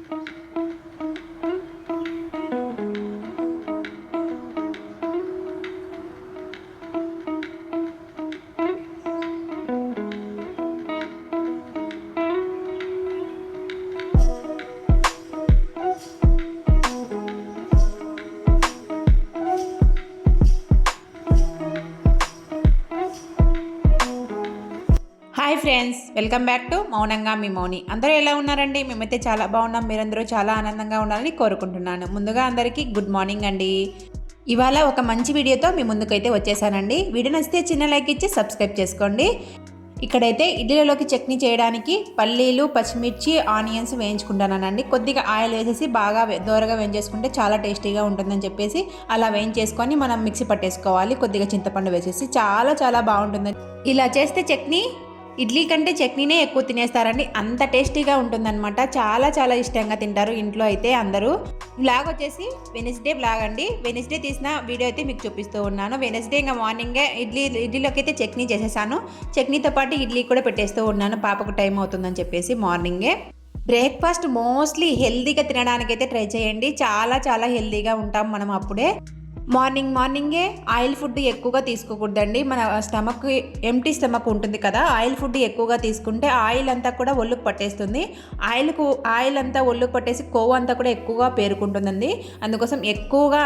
Hi friends, welcome back to మౌనంగా మీ మౌని. అందరూ ఎలా ఉన్నారండి? మేమైతే చాలా బాగున్నాం. మీరందరూ చాలా ఆనందంగా ఉండాలని కోరుకుంటున్నాను. ముందుగా అందరికీ గుడ్ మార్నింగ్ అండి. ఇవాళ ఒక మంచి వీడియోతో మీ ముందుకైతే వచ్చేసానండి. వీడియో నచ్చితే చిన్న లైక్ ఇచ్చి సబ్స్క్రైబ్ చేసుకోండి. ఇక్కడైతే ఇడ్లీలోకి చట్నీ చేయడానికి పల్లీలు, పచ్చిమిర్చి, ఆనియన్స్ వేయించుకుంటానండి. కొద్దిగా ఆయిల్ వేసేసి బాగా దోరగా వేయించేసుకుంటే చాలా టేస్టీగా ఉంటుందని చెప్పేసి అలా వేయించేసుకొని మనం మిక్సీ పట్టేసుకోవాలి. కొద్దిగా చింతపండు వేసేసి చాలా చాలా బాగుంటుంది. ఇలా చేస్తే చట్నీ ఇడ్లీ కంటే చట్నీనే ఎక్కువ తినేస్తారండి. అంత టేస్టీగా ఉంటుందన్నమాట. చాలా చాలా ఇష్టంగా తింటారు ఇంట్లో అయితే అందరూ. బ్లాగ్ వచ్చేసి వెనస్డే బ్లాగ్ అండి. వెనస్డే తీసిన వీడియో అయితే మీకు చూపిస్తూ ఉన్నాను. వెనస్డే ఇంకా మార్నింగే ఇడ్లీలోకి అయితే చట్నీ చేసేసాను. చట్నీతో పాటు ఇడ్లీ కూడా పెట్టేస్తూ ఉన్నాను, పాపకు టైం అవుతుందని చెప్పేసి మార్నింగే. బ్రేక్ఫాస్ట్ మోస్ట్లీ హెల్తీగా తినడానికి అయితే ట్రై చేయండి. చాలా చాలా హెల్తీగా ఉంటాం మనం అప్పుడే. మార్నింగే ఆయిల్ ఫుడ్ ఎక్కువగా తీసుకోకూడదండి. మన స్టమక్ ఎంటీ స్టమక్ ఉంటుంది కదా, ఆయిల్ ఫుడ్ ఎక్కువగా తీసుకుంటే ఆయిల్ అంతా కూడా ఒళ్ళుకు పట్టేస్తుంది. ఆయిల్ అంతా ఒళ్ళుకు పట్టేసి కొవ్వు అంతా కూడా ఎక్కువగా పేరుకుంటుందండి. అందుకోసం ఎక్కువగా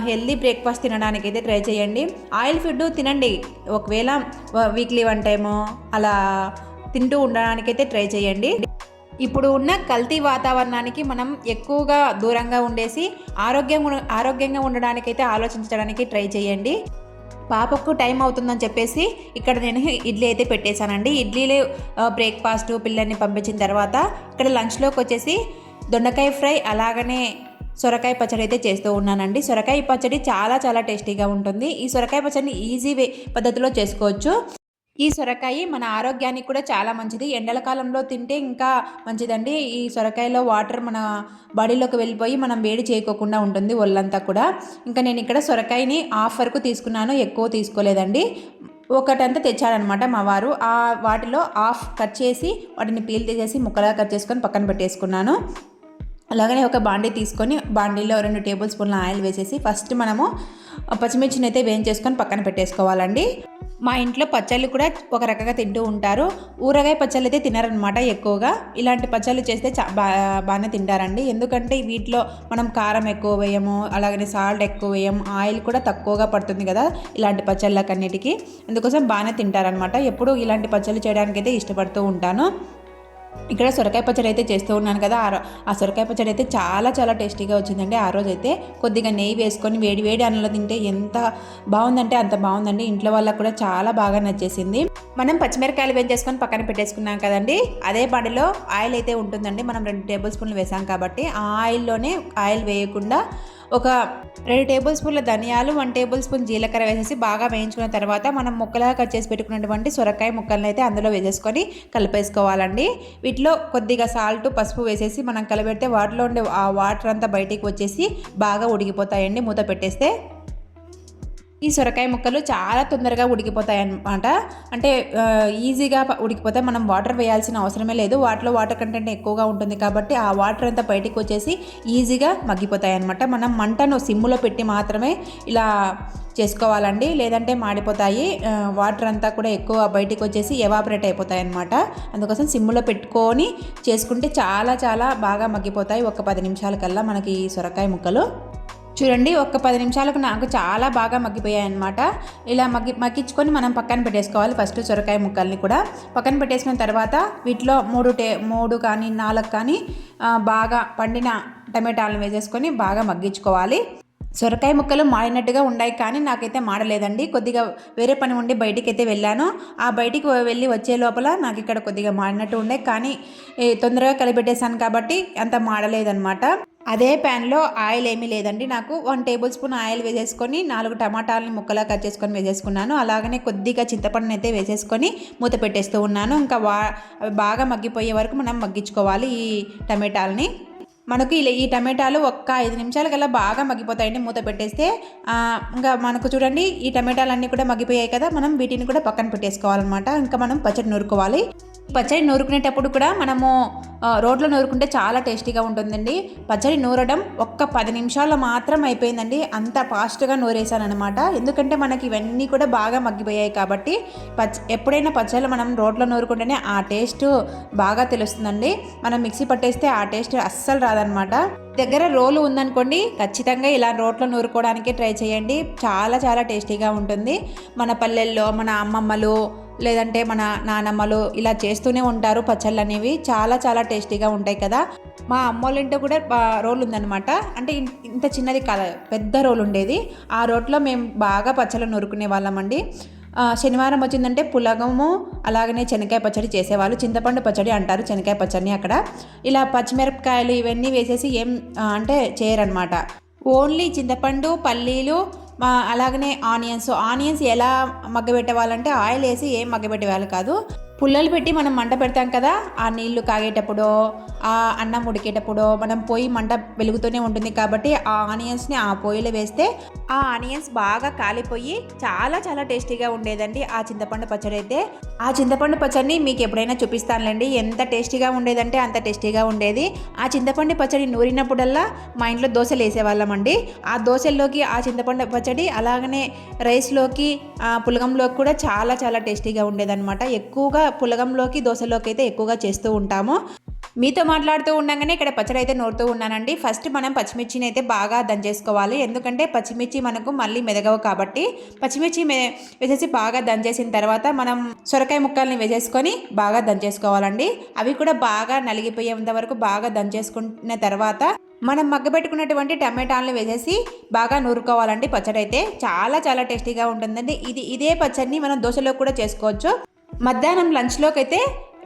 హెల్దీ బ్రేక్ఫాస్ట్ తినడానికి అయితే ట్రై చేయండి. ఆయిల్ ఫుడ్ తినండి, ఒకవేళ వీక్లీ 1 టైము అలా తింటూ ఉండడానికైతే ట్రై చేయండి. ఇప్పుడు ఉన్న కల్తీ వాతావరణానికి మనం ఎక్కువగా దూరంగా ఉండేసి ఆరోగ్యంగా ఉండడానికైతే ఆలోచించడానికి ట్రై చేయండి. పాపకు టైం అవుతుందని చెప్పేసి ఇక్కడ నేను ఇడ్లీ అయితే పెట్టేశానండి. ఇడ్లీలో బ్రేక్ఫాస్ట్ పిల్లల్ని పంపించిన తర్వాత ఇక్కడ లంచ్లోకి వచ్చేసి దొండకాయ ఫ్రై, అలాగనే సొరకాయ పచ్చడి అయితే చేస్తూ ఉన్నానండి. సొరకాయ పచ్చడి చాలా చాలా టేస్టీగా ఉంటుంది. ఈ సొరకాయ పచ్చడిని ఈజీ పద్ధతిలో చేసుకోవచ్చు. ఈ సొరకాయ మన ఆరోగ్యానికి కూడా చాలా మంచిది. ఎండల కాలంలో తింటే ఇంకా మంచిదండి. ఈ సొరకాయలో వాటర్ మన బాడీలోకి వెళ్ళిపోయి మనం వేడి చేయకోకుండా ఉంటుంది ఒళ్ళంతా కూడా. ఇంకా నేను ఇక్కడ సొరకాయని హాఫ్ వరకు తీసుకున్నాను, ఎక్కువ తీసుకోలేదండి. ఒకటంతా తెచ్చాడనమాట మా వారు. వాటిలో హాఫ్ కట్ చేసి వాటిని పీల్ తీసేసి ముక్కలుగా కట్ చేసుకొని పక్కన పెట్టేసుకున్నాను. అలాగనే ఒక బాండీ తీసుకొని బాండీలో 2 టేబుల్ స్పూన్ల ఆయిల్ వేసేసి ఫస్ట్ మనము పచ్చిమిర్చిని అయితే వేయించేసుకొని పక్కన పెట్టేసుకోవాలండి. మా ఇంట్లో పచ్చళ్ళు కూడా ఒక రకంగా తింటూ ఉంటారు. ఊరగాయ పచ్చళ్ళు అయితే తినరనమాట ఎక్కువగా. ఇలాంటి పచ్చళ్ళు చేస్తే బాగానే తింటారండి. ఎందుకంటే వీటిలో మనం కారం ఎక్కువ వేయము, అలాగనే సాల్ట్ ఎక్కువ వేయము, ఆయిల్ కూడా తక్కువగా పడుతుంది కదా ఇలాంటి పచ్చళ్ళకన్నిటికీ. అందుకోసం బాగానే తింటారనమాట. ఎప్పుడు ఇలాంటి పచ్చళ్ళు చేయడానికైతే ఇష్టపడుతూ ఉంటాను. ఇక్కడ సొరకాయ పచ్చడి అయితే చేస్తూ ఉన్నాను కదా, ఆ సొరకాయ పచ్చడి అయితే చాలా చాలా టేస్టీగా వచ్చిందండి. ఆ రోజు అయితే కొద్దిగా నెయ్యి వేసుకొని వేడి వేడి అన్నంలో తింటే ఎంత బాగుందంటే అంత బాగుందండి. ఇంట్లో వాళ్ళకు కూడా చాలా బాగా నచ్చేసింది. మనం పచ్చిమిరకాయలు వేయించేసుకొని పక్కన పెట్టేసుకున్నాం కదండి. అదే బాడీలో ఆయిల్ అయితే ఉంటుందండి. మనం 2 టేబుల్ స్పూన్లు వేసాం కాబట్టి ఆ ఆయిల్లోనే ఆయిల్ వేయకుండా ఒక 2 టేబుల్ స్పూన్ల ధనియాలు, 1 టేబుల్ స్పూన్ జీలకర్ర వేసేసి బాగా వేయించుకున్న తర్వాత మనం ముక్కలుగా కట్ చేసి పెట్టుకున్నటువంటి సొరకాయ ముక్కలను అయితే అందులో వేసేసుకొని కలిపేసుకోవాలండి. వీటిలో కొద్దిగా సాల్ట్, పసుపు వేసేసి మనం కలిపెడితే వాటిలో ఉండే ఆ వాటర్ అంతా బయటికి వచ్చేసి బాగా ఉడికిపోతాయండి మూత పెట్టేస్తే. ఈ సొరకాయ ముక్కలు చాలా తొందరగా ఉడికిపోతాయి అన్నమాట. అంటే ఈజీగా ఉడికిపోతాయి. మనం వాటర్ వేయాల్సిన అవసరమే లేదు. వాటర్ కంటెంట్ ఎక్కువగా ఉంటుంది కాబట్టి ఆ వాటర్ అంతా బయటికి వచ్చేసి ఈజీగా మగ్గిపోతాయి అన్నమాట. మనం మంటను సిమ్ములో పెట్టి మాత్రమే ఇలా చేసుకోవాలండి, లేదంటే మాడిపోతాయి. వాటర్ అంతా కూడా ఎక్కువ బయటికి వచ్చేసి ఎవాపరేట్ అయిపోతాయి అన్నమాట. అందుకోసం సిమ్ములో పెట్టుకొని చేసుకుంటే చాలా చాలా బాగా మగ్గిపోతాయి. ఒక 10 నిమిషాల కల్లా మనకి ఈ సొరకాయ ముక్కలు చూడండి. ఒక 10 నిమిషాలకు నాకు చాలా బాగా మగ్గిపోయాయి అన్నమాట. ఇలా మగ్గించుకొని మనం పక్కన పెట్టేసుకోవాలి. ఫస్ట్ సొరకాయ ముక్కల్ని కూడా పక్కన పెట్టేసుకున్న తర్వాత వీటిలో 3 కానీ 4 కానీ బాగా పండిన టమాటాలను వేసేసుకొని బాగా మగ్గించుకోవాలి. సొరకాయ ముక్కలు మాడినట్టుగా ఉన్నాయి కానీ నాకైతే మాడలేదండి. కొద్దిగా వేరే పని ఉండి బయటికి అయితే వెళ్ళాను. ఆ బయటికి వెళ్ళి వచ్చే లోపల నాకు ఇక్కడ కొద్దిగా మాడినట్టు ఉండే, కానీ తొందరగా కలిపెట్టేశాను కాబట్టి అంత మాడలేదన్నమాట. అదే ప్యాన్లో ఆయిల్ ఏమీ లేదండి. నాకు 1 టేబుల్ స్పూన్ ఆయిల్ వేసేసుకొని 4 టమాటాలని ముక్కలా కట్ చేసుకొని వేసేసుకున్నాను. అలాగనే కొద్దిగా చింతపండుని అయితే వేసేసుకొని మూత పెట్టేస్తూ ఉన్నాను. ఇంకా అవి బాగా మగ్గిపోయే వరకు మనం మగ్గించుకోవాలి ఈ టమాటాలని. మనకు ఈ టమాటాలు ఒక్క 5 నిమిషాల కల్లా బాగా మగ్గిపోతాయండి మూత పెట్టేస్తే. ఇంకా మనకు చూడండి ఈ టమాటాలన్నీ కూడా మగ్గిపోయాయి కదా, మనం వీటిని కూడా పక్కన పెట్టేసుకోవాలన్నమాట. ఇంకా మనం పచ్చడి నూరుకోవాలి. పచ్చడి నూరుకునేటప్పుడు కూడా మనము రోట్లో నూరుకుంటే చాలా టేస్టీగా ఉంటుందండి. పచ్చడి నూరడం ఒక్క 10 నిమిషాల్లో మాత్రం అయిపోయిందండి. అంత ఫాస్ట్గా నూరేసాను అనమాట. ఎందుకంటే మనకి ఇవన్నీ కూడా బాగా మగ్గిపోయాయి కాబట్టి ఎప్పుడైనా పచ్చళ్ళు మనం రోట్లో నూరుకుంటేనే ఆ టేస్ట్ బాగా తెలుస్తుందండి. మనం మిక్సీ పట్టేస్తే ఆ టేస్ట్ అస్సలు రాదనమాట. దగ్గర రోలు ఉందనుకోండి, ఖచ్చితంగా ఇలా రోట్లో నూరుకోవడానికి ట్రై చేయండి. చాలా చాలా టేస్టీగా ఉంటుంది. మన పల్లెల్లో మన అమ్మమ్మలు లేదంటే మన నానమ్మలు ఇలా చేస్తూనే ఉంటారు పచ్చళ్ళు అనేవి. చాలా చాలా టేస్టీగా ఉంటాయి కదా. మా అమ్మోళ్ళ ఇంట్లో కూడా రోలు ఉందన్నమాట. అంటే ఇంత చిన్నది కాదు, పెద్ద రోలు ఉండేది. ఆ రోట్లో మేము బాగా పచ్చళ్ళు నూరుకునే వాళ్ళమండి. శనివారం వచ్చిందంటే పులగము అలాగనే శనగకాయ పచ్చడి చేసేవాళ్ళు. చింతపండు పచ్చడి అంటారు శనగకాయ పచ్చడిని. అక్కడ ఇలా పచ్చిమిరపకాయలు ఇవన్నీ వేసేసి ఏం అంటే చేయరనమాట. ఓన్లీ చింతపండు, పల్లీలు, అలాగనే ఆనియన్స్ ఎలా మగ్గబెట్టేవాళ్ళంటే ఆయిల్ వేసి ఏం మగ్గబెట్టేవాళ్ళు కాదు. పుల్లలు పెట్టి మనం మంట పెడతాం కదా, ఆ నీళ్లు కాగేటప్పుడో ఆ అన్నం ఉడికేటప్పుడో మనం పొయ్యి మంట వెలుగుతూనే ఉంటుంది కాబట్టి ఆ ఆనియన్స్ని ఆ పొయ్యిలో వేస్తే ఆ ఆనియన్స్ బాగా కాలిపోయి చాలా చాలా టేస్టీగా ఉండేదండి ఆ చింతపండు పచ్చడి అయితే. ఆ చింతపండు పచ్చడిని మీకు ఎప్పుడైనా చూపిస్తానులేండి. ఎంత టేస్టీగా ఉండేదంటే అంత టేస్టీగా ఉండేది. ఆ చింతపండు పచ్చడి నూరినప్పుడల్లా మా ఇంట్లో దోశలు వేసేవాళ్ళమండి. ఆ దోశల్లోకి ఆ చింతపండు పచ్చడి అలాగనే రైస్లోకి పులగంలోకి కూడా చాలా చాలా టేస్టీగా ఉండేదన్నమాట. ఎక్కువగా పులగంలోకి దోశలోకి అయితే ఎక్కువగా చేస్తూ ఉంటాము. మీతో మాట్లాడుతూ ఉండగానే ఇక్కడ పచ్చడి అయితే నూరుతూ ఉన్నానండి. ఫస్ట్ మనం పచ్చిమిర్చిని అయితే బాగా దంచేసుకోవాలి. ఎందుకంటే పచ్చిమిర్చి మనకు మళ్ళీ మెదగవు కాబట్టి పచ్చిమిర్చి వేసేసి బాగా దంచేసిన తర్వాత మనం సొరకాయ ముక్కల్ని వేసేసుకొని బాగా దంచేసుకోవాలండి. అవి కూడా బాగా నలిగిపోయేంత వరకు బాగా దంచేసుకున్న తర్వాత మనం మగ్గబెట్టుకున్నటువంటి టమాటాలను వేసేసి బాగా నూరుకోవాలండి. పచ్చడి అయితే చాలా చాలా టేస్టీగా ఉంటుందండి. ఇదే పచ్చడిని మనం దోశలో కూడా చేసుకోవచ్చు. మధ్యాహ్నం లంచ్లోకి అయితే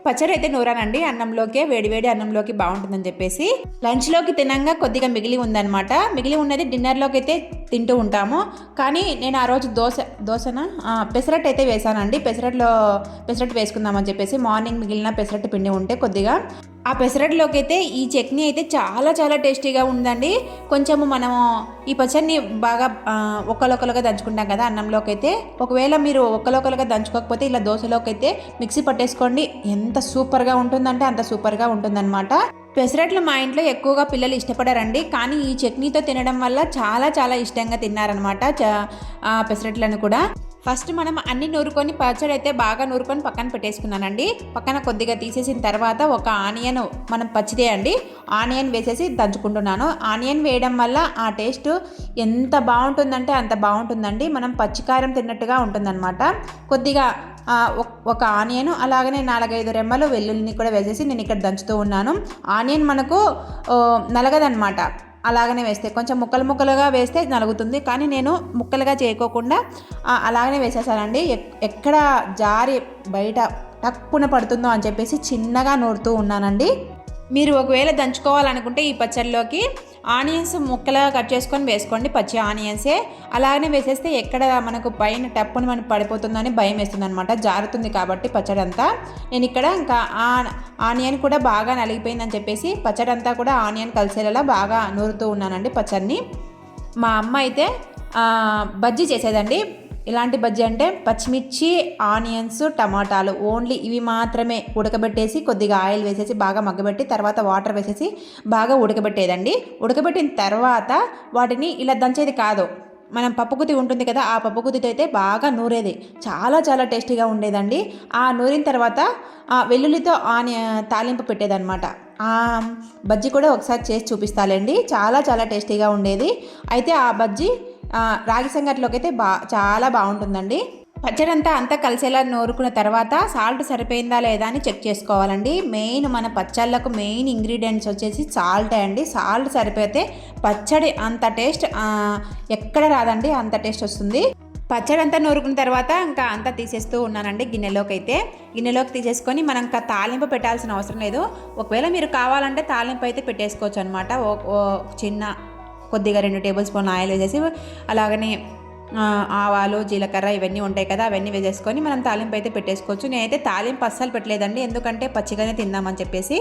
పచ్చడి అయితే నూరానండి. అన్నంలోకి వేడివేడి అన్నంలోకి బాగుంటుందని చెప్పేసి లంచ్లోకి తినంగా కొద్దిగా మిగిలి ఉందన్నమాట. మిగిలి ఉన్నది డిన్నర్లోకి అయితే తింటూ ఉంటాము. కానీ నేను ఆ రోజు పెసరట్టు అయితే వేసానండి. పెసరట్టు వేసుకుందామని చెప్పేసి మార్నింగ్ మిగిలిన పెసరట్టు పిండి ఉంటే కొద్దిగా ఆ పెసరట్లోకి అయితే ఈ చట్నీ అయితే చాలా చాలా టేస్టీగా ఉందండి. కొంచెము మనము ఈ పచ్చడిని బాగా ఒక్కలొక్కలుగా దంచుకుంటాం కదా అన్నంలోకి అయితే. ఒకవేళ మీరు ఒక్కలొక్కలుగా దంచుకోకపోతే ఇలా దోశలోకి అయితే మిక్సీ పట్టేసుకోండి. ఎంత సూపర్గా ఉంటుందంటే అంత సూపర్గా ఉంటుందన్నమాట. పెసరట్లు మా ఇంట్లో ఎక్కువగా పిల్లలు ఇష్టపడారండి. కానీ ఈ చట్నీతో తినడం వల్ల చాలా చాలా ఇష్టంగా తిన్నారనమాట పెసరట్లను కూడా. ఫస్ట్ మనం అన్ని నూరుకొని పచ్చడి అయితే బాగా నూరుకొని పక్కన పెట్టేసుకున్నానండి. పక్కన కొద్దిగా తీసేసిన తర్వాత ఒక ఆనియన్, మనం పచ్చిదే అండి, ఆనియన్ వేసేసి దంచుకుంటున్నాను. ఆనియన్ వేయడం వల్ల ఆ టేస్ట్ ఎంత బాగుంటుందంటే అంత బాగుంటుందండి. మనం పచ్చికారం తిన్నట్టుగా ఉంటుందన్నమాట. కొద్దిగా ఒక ఆనియన్ అలాగనే 4-5 రెమ్మలు వెల్లుల్లిని కూడా వేసేసి నేను ఇక్కడ దంచుతూ ఉన్నాను. ఆనియన్ మనకు నలగదనమాట. అలాగనే వేస్తే కొంచెం ముక్కలుగా వేస్తే నలుగుతుంది. కానీ నేను ముక్కలుగా చేయకోకుండా అలాగనే వేసేసానండి. ఎక్కడ జారి బయట టక్కున పడుతుందో అని చెప్పేసి చిన్నగా నూరుతూ ఉన్నానండి. మీరు ఒకవేళ దంచుకోవాలనుకుంటే ఈ పచ్చడిలోకి ఆనియన్స్ ముక్కలుగా కట్ చేసుకొని వేసుకోండి. పచ్చి ఆనియన్సే అలాగనే వేసేస్తే ఎక్కడ మనకు పైన టప్పుని మనకు పడిపోతుందని భయం వేస్తుంది అనమాట. జారుతుంది కాబట్టి పచ్చడి అంతా. నేను ఇక్కడ ఇంకా ఆనియన్ కూడా బాగా నలిగిపోయిందని చెప్పేసి పచ్చడి అంతా కూడా ఆనియన్ కలిసేలా బాగా నూరుతూ ఉన్నానండి పచ్చడిని. మా అమ్మ అయితే బజ్జీ చేసేదండి. ఇలాంటి బజ్జీ అంటే పచ్చిమిర్చి, ఆనియన్స్, టమాటాలు ఓన్లీ ఇవి మాత్రమే ఉడకబెట్టేసి కొద్దిగా ఆయిల్ వేసేసి బాగా మగ్గబెట్టి తర్వాత వాటర్ వేసేసి బాగా ఉడకబెట్టేదండి. ఉడకబెట్టిన తర్వాత వాటిని ఇలా దంచేది కాదు, మనం పప్పుగుత్తి ఉంటుంది కదా, ఆ పప్పుగుత్తితో అయితే బాగా నూరేది. చాలా చాలా టేస్టీగా ఉండేదండి. ఆ నూరిన తర్వాత వెల్లుల్లితో తాలింపు పెట్టేదన్నమాట. బజ్జీ కూడా ఒకసారి చేసి చూపిస్తాలేండి. చాలా చాలా టేస్టీగా ఉండేది. అయితే ఆ బజ్జీ రాగి సంగట్లోకి అయితే చాలా బాగుంటుందండి. పచ్చడి అంతా కలిసేలా నూరుకున్న తర్వాత సాల్ట్ సరిపోయిందా లేదా అని చెక్ చేసుకోవాలండి. మెయిన్ మన పచ్చళ్ళకు మెయిన్ ఇంగ్రీడియంట్స్ వచ్చేసి సాల్టే అండి. సాల్ట్ సరిపోతే పచ్చడి అంత టేస్ట్ ఎక్కడ రాదండి, అంత టేస్ట్ వస్తుంది. పచ్చడి అంతా నూరుకున్న తర్వాత ఇంకా అంతా తీసేస్తూ ఉన్నానండి గిన్నెలోకి తీసేసుకొని మనం ఇంకా తాలింపు పెట్టాల్సిన అవసరం లేదు. ఒకవేళ మీరు కావాలంటే తాలింపు అయితే పెట్టేసుకోవచ్చు అనమాట. చిన్న కొద్దిగా 2 టేబుల్ స్పూన్ ఆయిల్ వేసేసి అలాగనే ఆవాలు, జీలకర్ర ఇవన్నీ ఉంటాయి కదా, అవన్నీ వేసేసుకొని మనం తాలింపు అయితే పెట్టేసుకోవచ్చు. నేనైతే తాలింపు అస్సలు పెట్టలేదండి, ఎందుకంటే పచ్చిగానే తిందామని చెప్పేసి.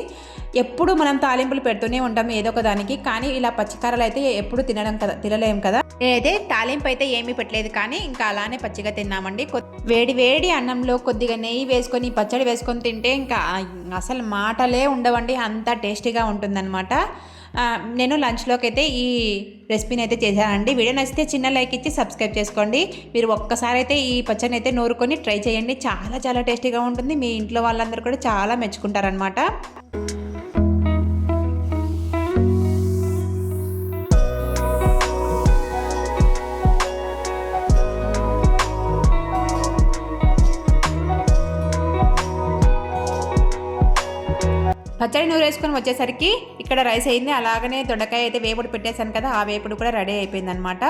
ఎప్పుడు మనం తాలింపులు పెడుతూనే ఉంటాం ఏదో ఒక దానికి, కానీ ఇలా పచ్చికారాలు అయితే ఎప్పుడు తినలేం కదా. నేనైతే తాలింపు అయితే ఏమీ పెట్టలేదు, కానీ ఇంకా అలానే పచ్చిగా తిన్నామండి. వేడి వేడి అన్నంలో కొద్దిగా నెయ్యి వేసుకొని పచ్చడి వేసుకొని తింటే ఇంకా అసలు మాటలే ఉండవండి, అంత టేస్టీగా ఉంటుందన్నమాట. నేను లంచ్లోకి అయితే ఈ రెసిపీని అయితే చేశానండి. వీడియో నచ్చితే చిన్న లైక్ ఇచ్చి సబ్స్క్రైబ్ చేసుకోండి. మీరు ఒక్కసారి అయితే ఈ పచ్చడిని అయితే నూరుకొని ట్రై చేయండి, చాలా చాలా టేస్టీగా ఉంటుంది. మీ ఇంట్లో వాళ్ళందరూ కూడా చాలా మెచ్చుకుంటారనమాట. పచ్చడి నూరేసుకొని వచ్చేసరికి ఇక్కడ రైస్ అయింది. అలాగనే దొండకాయ అయితే వేపుడు పెట్టేశాను కదా, ఆ వేపుడు కూడా రెడీ అయిపోయిందనమాట.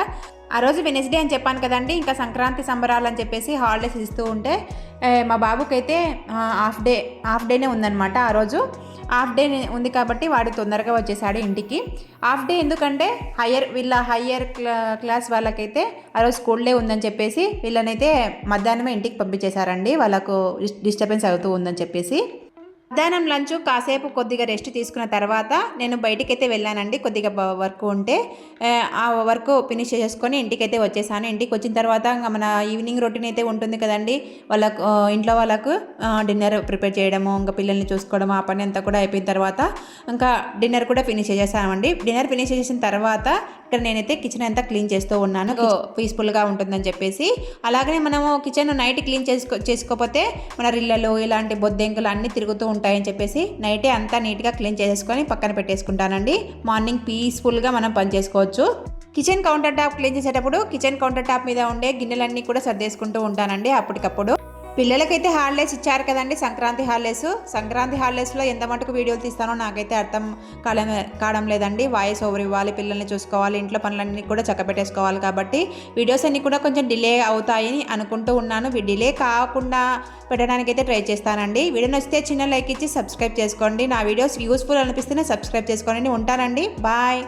ఆ రోజు వెనస్డే అని చెప్పాను కదండి, ఇంకా సంక్రాంతి సంబరాలు అని చెప్పేసి హాలిడేస్ ఇస్తూ ఉంటే మా బాబుకైతే హాఫ్ డేనే ఉందన్నమాట. ఆ రోజు హాఫ్ డే ఉంది కాబట్టి వాడు తొందరగా వచ్చేసాడు ఇంటికి. హాఫ్ డే ఎందుకంటే వీళ్ళ హయ్యర్ క్లాస్ వాళ్ళకైతే ఆ రోజు స్కూల్ డే ఉందని చెప్పేసి వీళ్ళనైతే మధ్యాహ్నమే ఇంటికి పంపించేశారండి, వాళ్ళకు డిస్టర్బెన్స్ అవుతూ ఉందని చెప్పేసి. మధ్యాహ్నం లంచ్ కాసేపు కొద్దిగా రెస్ట్ తీసుకున్న తర్వాత నేను బయటికైతే వెళ్ళానండి. కొద్దిగా వర్క్ ఉంటే ఆ వర్క్ ఫినిష్ చేసుకొని ఇంటికైతే వచ్చేసాను. ఇంటికి వచ్చిన తర్వాత మన ఈవినింగ్ రొటీన్ అయితే ఉంటుంది కదండి, వాళ్ళకు ఇంట్లో వాళ్ళకు డిన్నర్ ప్రిపేర్ చేయడము, ఇంకా పిల్లల్ని చూసుకోవడం, ఆ పని అంతా కూడా అయిపోయిన తర్వాత ఇంకా డిన్నర్ కూడా ఫినిష్ చేసేసామండి. డిన్నర్ ఫినిష్ చేసిన తర్వాత ఇక్కడ నేనైతే కిచెన్ అంతా క్లీన్ చేస్తూ ఉన్నాను, పీస్ఫుల్గా ఉంటుందని చెప్పేసి. అలాగనే మనము కిచెన్ నైట్ క్లీన్ చేసుకోకపోతే మన రిల్లలు ఇలాంటి బొద్దెంకులు అన్నీ తిరుగుతూ ఉంటాయని చెప్పేసి నైటే అంతా నీట్గా క్లీన్ చేసేసుకొని పక్కన పెట్టేసుకుంటానండి. మార్నింగ్ పీస్ఫుల్గా మనం పని చేసుకోవచ్చు. కిచెన్ కౌంటర్ టాప్ క్లీన్ చేసేటప్పుడు కిచెన్ కౌంటర్ టాప్ మీద ఉండే గిన్నెలన్నీ కూడా సర్దేసుకుంటూ ఉంటానండి అప్పటికప్పుడు. పిల్లలకైతే హాలిడేస్ ఇచ్చారు కదండి, సంక్రాంతి హాలిడేస్లో ఎంత మటుకు వీడియోలు తీస్తానో నాకైతే అర్థం కావడం లేదండి. వాయిస్ ఓవర్ ఇవ్వాలి, పిల్లల్ని చూసుకోవాలి, ఇంట్లో పనులన్నీ కూడా చక్కబెట్టేసుకోవాలి. కాబట్టి వీడియోస్ అన్నీ కూడా కొంచెం డిలే అవుతాయని అనుకుంటూ ఉన్నాను. డిలే కాకుండా పెట్టడానికైతే ట్రై చేస్తానండి. వీడియో నచ్చితే చిన్న లైక్ ఇచ్చి సబ్స్క్రైబ్ చేసుకోండి. నా వీడియోస్ యూస్ఫుల్ అనిపిస్తేనే సబ్స్క్రైబ్ చేసుకోండి. ఉంటానండి, బాయ్.